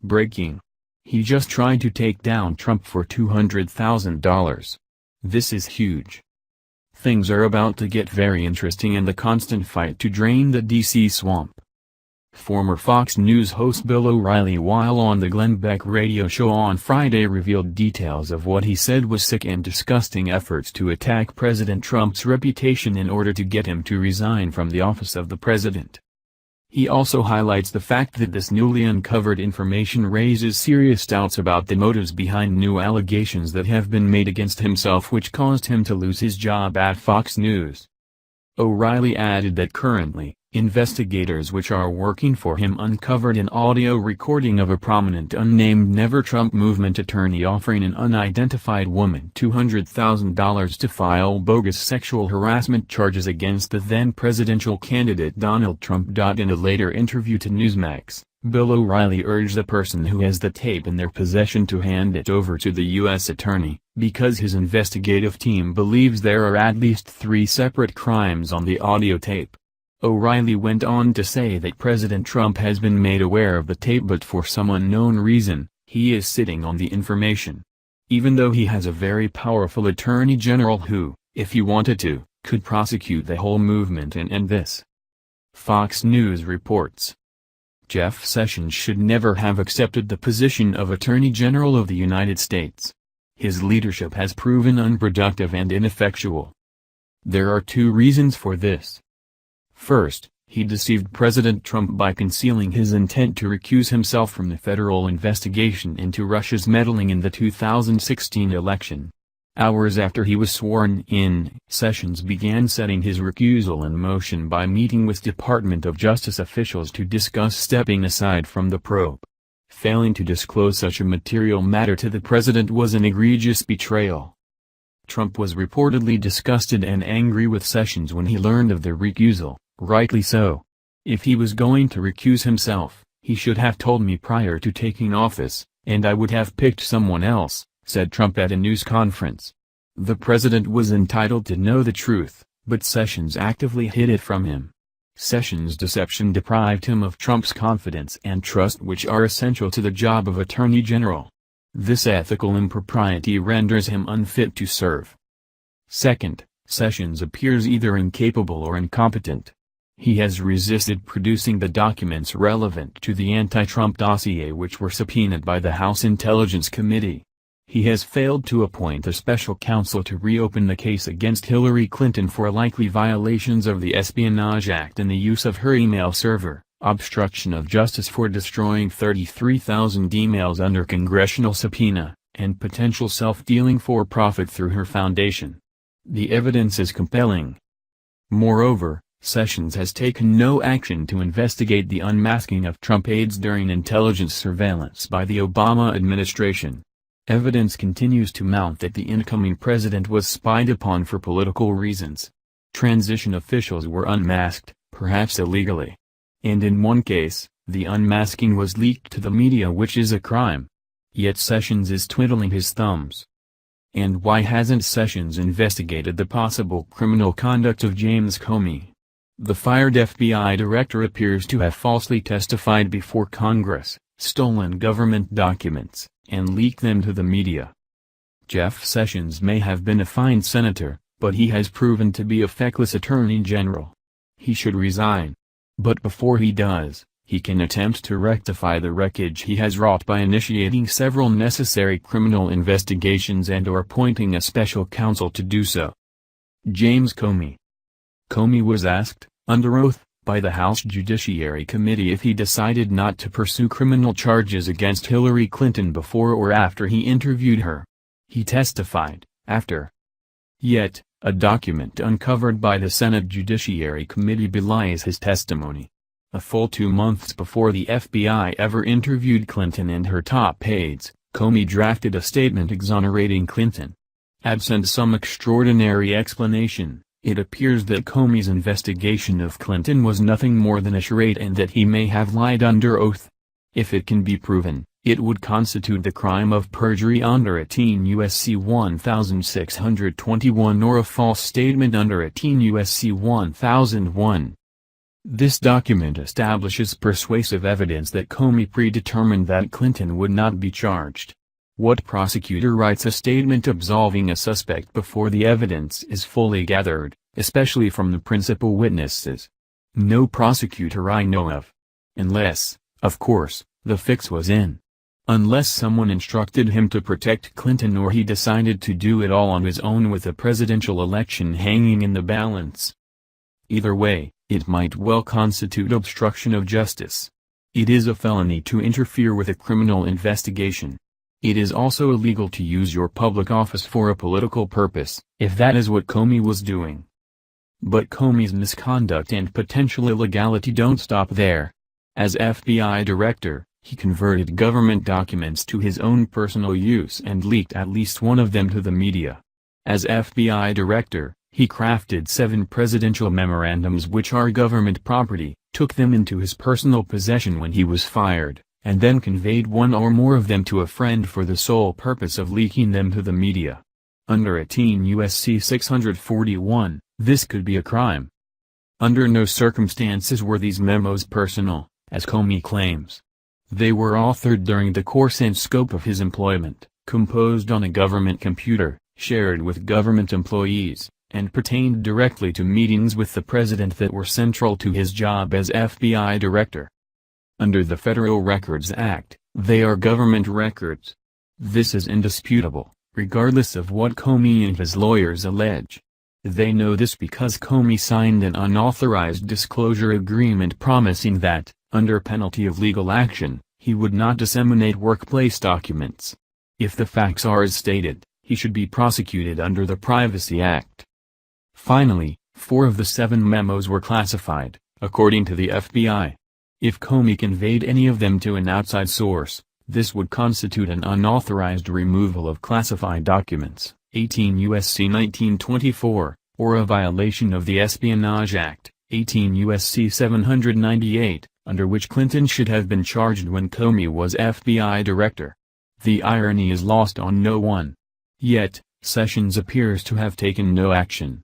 Breaking. He just tried to take down Trump for $200,000. This is huge. Things are about to get very interesting in the constant fight to drain the D.C. swamp. Former Fox News host Bill O'Reilly, while on the Glenn Beck radio show on Friday, revealed details of what he said was sick and disgusting efforts to attack President Trump's reputation in order to get him to resign from the office of the president. He also highlights the fact that this newly uncovered information raises serious doubts about the motives behind new allegations that have been made against himself, which caused him to lose his job at Fox News. O'Reilly added that currently, investigators which are working for him uncovered an audio recording of a prominent unnamed Never Trump movement attorney offering an unidentified woman $200,000 to file bogus sexual harassment charges against the then presidential candidate Donald Trump. In a later interview to Newsmax, Bill O'Reilly urged the person who has the tape in their possession to hand it over to the U.S. attorney, because his investigative team believes there are at least 3 separate crimes on the audio tape. O'Reilly went on to say that President Trump has been made aware of the tape, but for some unknown reason, he is sitting on the information. Even though he has a very powerful attorney general who, if he wanted to, could prosecute the whole movement and end this. Fox News reports. Jeff Sessions should never have accepted the position of Attorney General of the United States. His leadership has proven unproductive and ineffectual. There are 2 reasons for this. First, he deceived President Trump by concealing his intent to recuse himself from the federal investigation into Russia's meddling in the 2016 election. Hours after he was sworn in, Sessions began setting his recusal in motion by meeting with Department of Justice officials to discuss stepping aside from the probe. Failing to disclose such a material matter to the president was an egregious betrayal. Trump was reportedly disgusted and angry with Sessions when he learned of the recusal. Rightly so. If he was going to recuse himself, he should have told me prior to taking office, and I would have picked someone else, said Trump at a news conference. The president was entitled to know the truth, but Sessions actively hid it from him. Sessions' deception deprived him of Trump's confidence and trust, which are essential to the job of Attorney General. This ethical impropriety renders him unfit to serve. Second, Sessions appears either incapable or incompetent. He has resisted producing the documents relevant to the anti-Trump dossier which were subpoenaed by the House Intelligence Committee. He has failed to appoint a special counsel to reopen the case against Hillary Clinton for likely violations of the Espionage Act and the use of her email server, obstruction of justice for destroying 33,000 emails under congressional subpoena, and potential self-dealing for profit through her foundation. The evidence is compelling. Moreover, Sessions has taken no action to investigate the unmasking of Trump aides during intelligence surveillance by the Obama administration. Evidence continues to mount that the incoming president was spied upon for political reasons. Transition officials were unmasked, perhaps illegally. And in one case, the unmasking was leaked to the media, which is a crime. Yet Sessions is twiddling his thumbs. And why hasn't Sessions investigated the possible criminal conduct of James Comey? The fired FBI director appears to have falsely testified before Congress, stolen government documents, and leaked them to the media. Jeff Sessions may have been a fine senator, but he has proven to be a feckless attorney general. He should resign. But before he does, he can attempt to rectify the wreckage he has wrought by initiating several necessary criminal investigations and/or appointing a special counsel to do so. James Comey. Comey was asked, under oath, by the House Judiciary Committee if he decided not to pursue criminal charges against Hillary Clinton before or after he interviewed her. He testified, after. Yet, a document uncovered by the Senate Judiciary Committee belies his testimony. A full 2 months before the FBI ever interviewed Clinton and her top aides, Comey drafted a statement exonerating Clinton. Absent some extraordinary explanation, it appears that Comey's investigation of Clinton was nothing more than a charade and that he may have lied under oath. If it can be proven, it would constitute the crime of perjury under 18 U.S.C. 1621 or a false statement under 18 U.S.C. 1001. This document establishes persuasive evidence that Comey predetermined that Clinton would not be charged. What prosecutor writes a statement absolving a suspect before the evidence is fully gathered, especially from the principal witnesses? No prosecutor I know of. Unless, of course, the fix was in. Unless someone instructed him to protect Clinton or he decided to do it all on his own with the presidential election hanging in the balance. Either way, it might well constitute obstruction of justice. It is a felony to interfere with a criminal investigation. It is also illegal to use your public office for a political purpose, if that is what Comey was doing. But Comey's misconduct and potential illegality don't stop there. As FBI director, he converted government documents to his own personal use and leaked at least one of them to the media. As FBI director, he crafted 7 presidential memorandums which are government property, took them into his personal possession when he was fired, and then conveyed one or more of them to a friend for the sole purpose of leaking them to the media. Under 18 U.S.C. 641, this could be a crime. Under no circumstances were these memos personal, as Comey claims. They were authored during the course and scope of his employment, composed on a government computer, shared with government employees, and pertained directly to meetings with the president that were central to his job as FBI director. Under the Federal Records Act, they are government records. This is indisputable, regardless of what Comey and his lawyers allege. They know this because Comey signed an unauthorized disclosure agreement promising that, under penalty of legal action, he would not disseminate workplace documents. If the facts are as stated, he should be prosecuted under the Privacy Act. Finally, 4 of the 7 memos were classified, according to the FBI. If Comey conveyed any of them to an outside source, this would constitute an unauthorized removal of classified documents, 18 U.S.C. 1924, or a violation of the Espionage Act, 18 U.S.C. 798, under which Clinton should have been charged when Comey was FBI director. The irony is lost on no one. Yet, Sessions appears to have taken no action.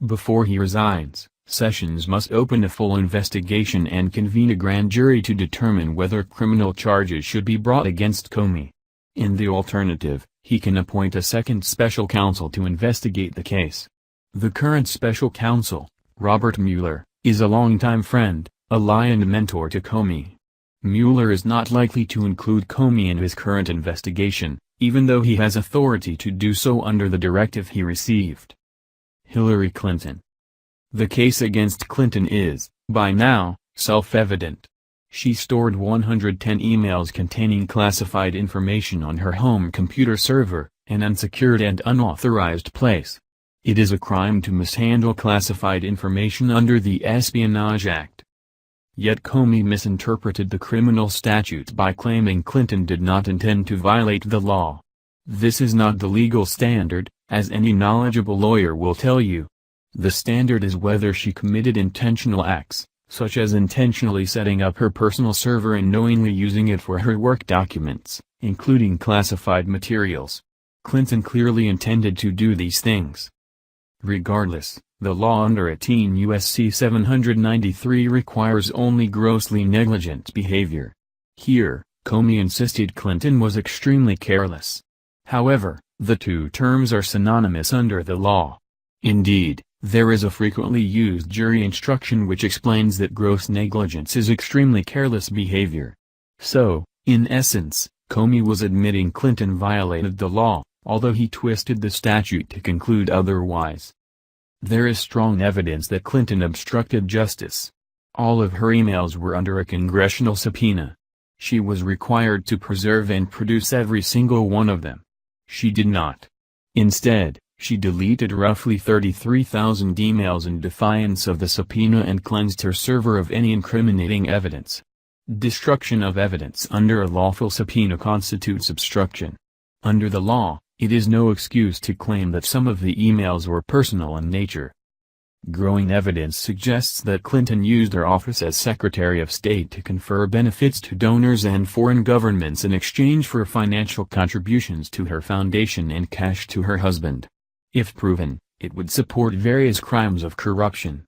Before he resigns, Sessions must open a full investigation and convene a grand jury to determine whether criminal charges should be brought against Comey. In the alternative, he can appoint a second special counsel to investigate the case. The current special counsel, Robert Mueller, is a longtime friend, ally and mentor to Comey. Mueller is not likely to include Comey in his current investigation, even though he has authority to do so under the directive he received. Hillary Clinton. The case against Clinton is, by now, self-evident. She stored 110 emails containing classified information on her home computer server, an unsecured and unauthorized place. It is a crime to mishandle classified information under the Espionage Act. Yet Comey misinterpreted the criminal statute by claiming Clinton did not intend to violate the law. This is not the legal standard, as any knowledgeable lawyer will tell you. The standard is whether she committed intentional acts, such as intentionally setting up her personal server and knowingly using it for her work documents, including classified materials. Clinton clearly intended to do these things. Regardless, the law under 18 U.S.C. 793 requires only grossly negligent behavior. Here, Comey insisted Clinton was extremely careless. However, the two terms are synonymous under the law. Indeed, there is a frequently used jury instruction which explains that gross negligence is extremely careless behavior. So, in essence, Comey was admitting Clinton violated the law, although he twisted the statute to conclude otherwise. There is strong evidence that Clinton obstructed justice. All of her emails were under a congressional subpoena. She was required to preserve and produce every single one of them. She did not. Instead, she deleted roughly 33,000 emails in defiance of the subpoena and cleansed her server of any incriminating evidence. Destruction of evidence under a lawful subpoena constitutes obstruction. Under the law, it is no excuse to claim that some of the emails were personal in nature. Growing evidence suggests that Clinton used her office as Secretary of State to confer benefits to donors and foreign governments in exchange for financial contributions to her foundation and cash to her husband. If proven, it would support various crimes of corruption.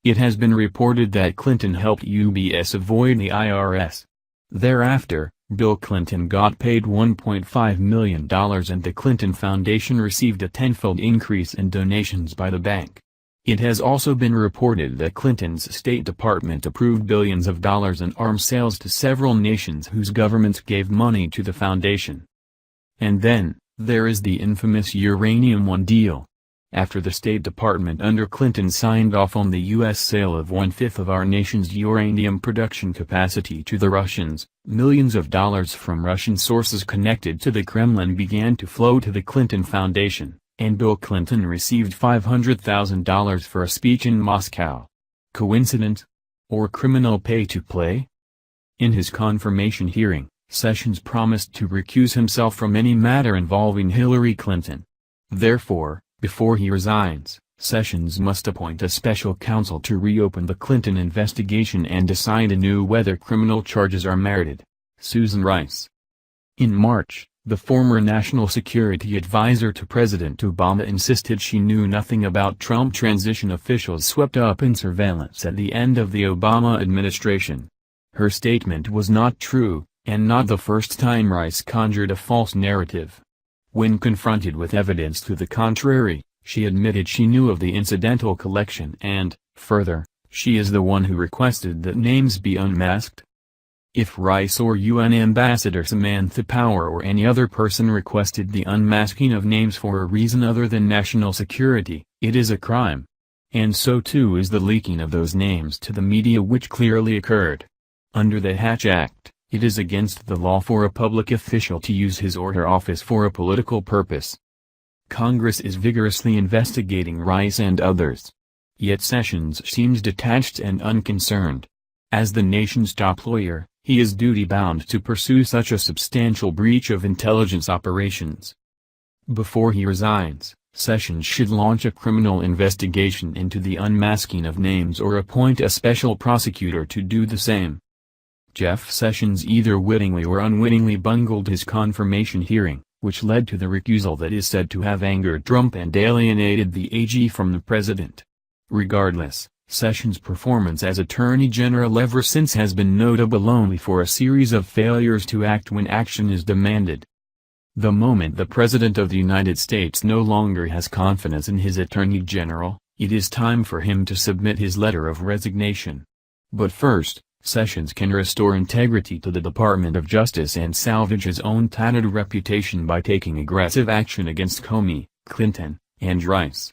It has been reported that Clinton helped UBS avoid the IRS. Thereafter, Bill Clinton got paid $1.5 million and the Clinton Foundation received a tenfold increase in donations by the bank. It has also been reported that Clinton's State Department approved billions of dollars in arms sales to several nations whose governments gave money to the foundation. And then, there is the infamous Uranium One deal. After the State Department under Clinton signed off on the U.S. sale of 1/5 of our nation's uranium production capacity to the Russians, millions of dollars from Russian sources connected to the Kremlin began to flow to the Clinton Foundation, and Bill Clinton received $500,000 for a speech in Moscow. Coincidence? Or criminal pay-to-play? In his confirmation hearing, Sessions promised to recuse himself from any matter involving Hillary Clinton. Therefore, before he resigns, Sessions must appoint a special counsel to reopen the Clinton investigation and decide anew whether criminal charges are merited. Susan Rice. In March, the former national security advisor to President Obama insisted she knew nothing about Trump transition officials swept up in surveillance at the end of the Obama administration. Her statement was not true, and not the first time Rice conjured a false narrative. When confronted with evidence to the contrary, she admitted she knew of the incidental collection and, further, she is the one who requested that names be unmasked. If Rice or UN Ambassador Samantha Power or any other person requested the unmasking of names for a reason other than national security, it is a crime. And so too is the leaking of those names to the media, which clearly occurred. Under the Hatch Act, it is against the law for a public official to use his or her office for a political purpose. Congress is vigorously investigating Rice and others. Yet Sessions seems detached and unconcerned. As the nation's top lawyer, he is duty-bound to pursue such a substantial breach of intelligence operations. Before he resigns, Sessions should launch a criminal investigation into the unmasking of names or appoint a special prosecutor to do the same. Jeff Sessions either wittingly or unwittingly bungled his confirmation hearing, which led to the recusal that is said to have angered Trump and alienated the AG from the president. Regardless, Sessions' performance as Attorney General ever since has been notable only for a series of failures to act when action is demanded. The moment the President of the United States no longer has confidence in his Attorney General, it is time for him to submit his letter of resignation. But first, Sessions can restore integrity to the Department of Justice and salvage his own tattered reputation by taking aggressive action against Comey, Clinton, and Rice.